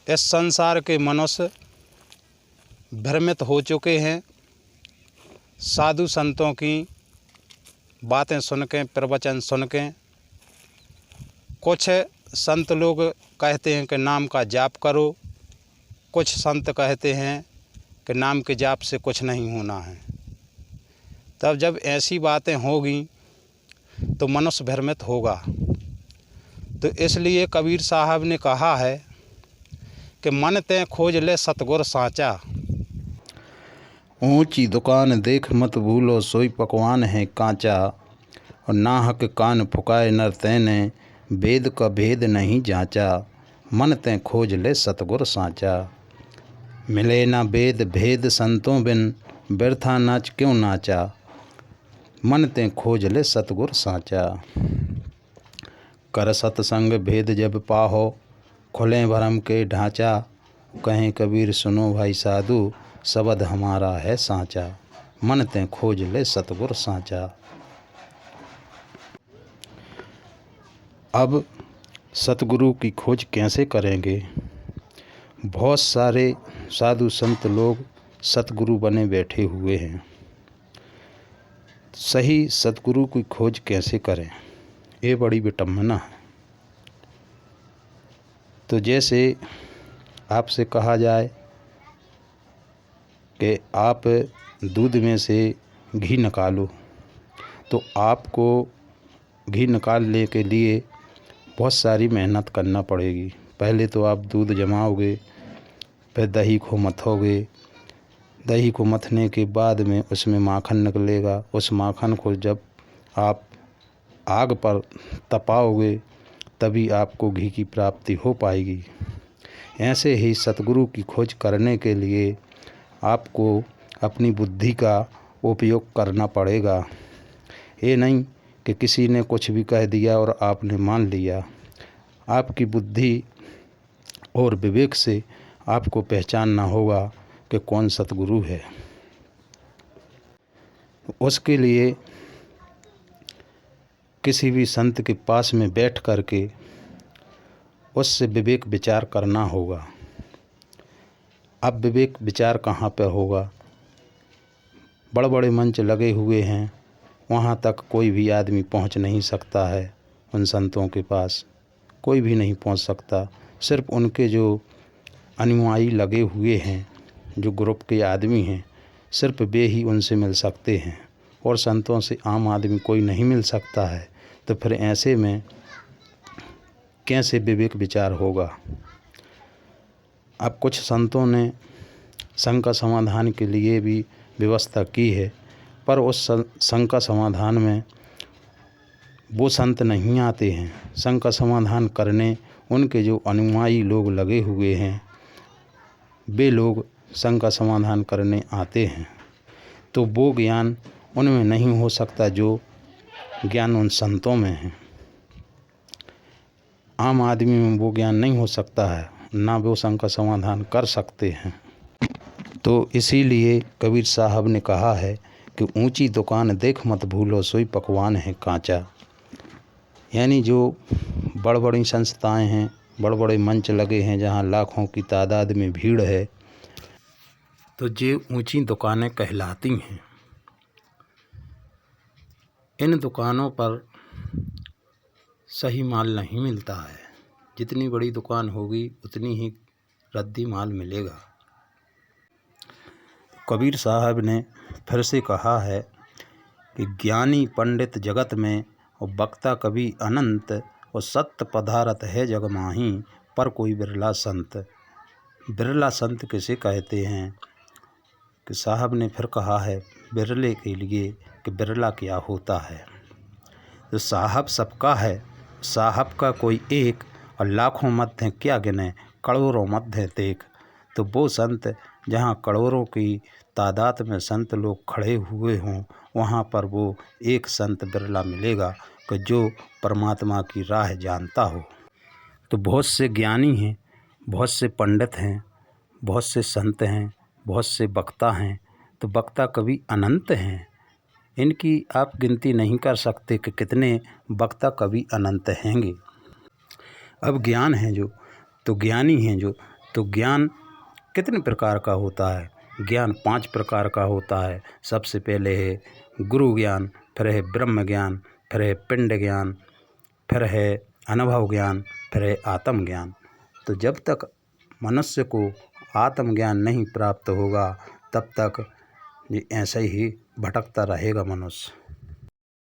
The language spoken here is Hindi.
इस संसार के मनुष्य भ्रमित हो चुके हैं। साधु संतों की बातें सुन के, प्रवचन सुन के कुछ संत लोग कहते हैं कि नाम का जाप करो, कुछ संत कहते हैं कि नाम के जाप से कुछ नहीं होना है। तब जब ऐसी बातें होगी तो मनुष्य भ्रमित होगा। तो इसलिए कबीर साहब ने कहा है कि मन ते खोज ले सतगुर साचा। ऊंची दुकान देख मत भूलो, सोई पकवान है कांचा। और नाहक कान फुकाए नर तैने, वेद का भेद नहीं जांचा। मन ते खोज ले सतगुर साचा। मिले ना वेद भेद संतों बिन, व्यर्था नाच क्यों नाचा। मन ते खोज ले सतगुर साचा। कर सतसंग भेद जब पाहो, खुले भरम के ढांचा। कहें कबीर सुनो भाई साधु, शब्द हमारा है साचा। मन ते खोज ले सतगुर साचा। अब सतगुरु की खोज कैसे करेंगे। बहुत सारे साधु संत लोग सतगुरु बने बैठे हुए हैं। सही सतगुरु की खोज कैसे करें, ये बड़ी विडंबना है। तो जैसे आपसे कहा जाए कि आप दूध में से घी निकालो, तो आपको घी निकालने के लिए बहुत सारी मेहनत करना पड़ेगी। पहले तो आप दूध जमाओगे, फिर दही को मथोगे। दही को मथने के बाद में उसमें माखन निकलेगा। उस माखन को जब आप आग पर तपाओगे तभी आपको घी की प्राप्ति हो पाएगी। ऐसे ही सतगुरु की खोज करने के लिए आपको अपनी बुद्धि का उपयोग करना पड़ेगा। ये नहीं कि किसी ने कुछ भी कह दिया और आपने मान लिया। आपकी बुद्धि और विवेक से आपको पहचानना होगा कि कौन सतगुरु है। उसके लिए किसी भी संत के पास में बैठ कर के उससे विवेक विचार करना होगा। अब विवेक विचार कहाँ पे होगा। बड़े बड़े मंच लगे हुए हैं, वहाँ तक कोई भी आदमी पहुँच नहीं सकता है। उन संतों के पास कोई भी नहीं पहुँच सकता। सिर्फ उनके जो अनुयायी लगे हुए हैं, जो ग्रुप के आदमी हैं, सिर्फ वे ही उनसे मिल सकते हैं और संतों से आम आदमी कोई नहीं मिल सकता है। तो फिर ऐसे में कैसे विवेक विचार होगा। अब कुछ संतों ने शंका समाधान के लिए भी व्यवस्था की है, पर उस शंका समाधान में वो संत नहीं आते हैं। शंका समाधान करने उनके जो अनुयायी लोग लगे हुए हैं, वे लोग शंका समाधान करने आते हैं। तो वो ज्ञान उनमें नहीं हो सकता जो ज्ञान उन संतों में है। आम आदमी में वो ज्ञान नहीं हो सकता है, ना वो शंका समाधान कर सकते हैं। तो इसीलिए कबीर साहब ने कहा है कि ऊंची दुकान देख मत भूलो, सोई पकवान है कांचा। यानी जो बड़ बड़ी संस्थाएं हैं, बड़ बड़े मंच लगे हैं, जहां लाखों की तादाद में भीड़ है, तो ये ऊंची दुकानें कहलाती हैं। इन दुकानों पर सही माल नहीं मिलता है। जितनी बड़ी दुकान होगी उतनी ही रद्दी माल मिलेगा। कबीर साहब ने फिर से कहा है कि ज्ञानी पंडित जगत में और वक्ता कवि अनंत, और सत्य पदार्थ है जग माही, पर कोई बिरला संत। बिरला संत किसे कहते हैं कि साहब ने फिर कहा है बिरले के लिए कि बिरला क्या होता है। तो साहब सबका है, साहब का कोई एक, और लाखों मध्य क्या गिने, करोड़ों मध्य तेक। तो वो संत जहाँ करोड़ों की तादाद में संत लोग खड़े हुए हों, वहाँ पर वो एक संत बिरला मिलेगा कि जो परमात्मा की राह जानता हो। तो बहुत से ज्ञानी हैं, बहुत से पंडित हैं, बहुत से संत हैं, बहुत से वक्ता हैं। तो वक्ता कवि अनंत हैं, इनकी आप गिनती नहीं कर सकते कि कितने वक्ता कवि अनंत हैंगे। अब ज्ञान है जो, तो ज्ञानी हैं जो, तो ज्ञान कितने प्रकार का होता है? ज्ञान 5 प्रकार का होता है। सबसे पहले है गुरु ज्ञान, फिर है ब्रह्म ज्ञान, फिर है पिंड ज्ञान, फिर है अनुभव ज्ञान, फिर है आत्मज्ञान। तो जब तक मनुष्य को आत्मज्ञान नहीं प्राप्त होगा तब तक ये ऐसे ही भटकता रहेगा मनुष्य।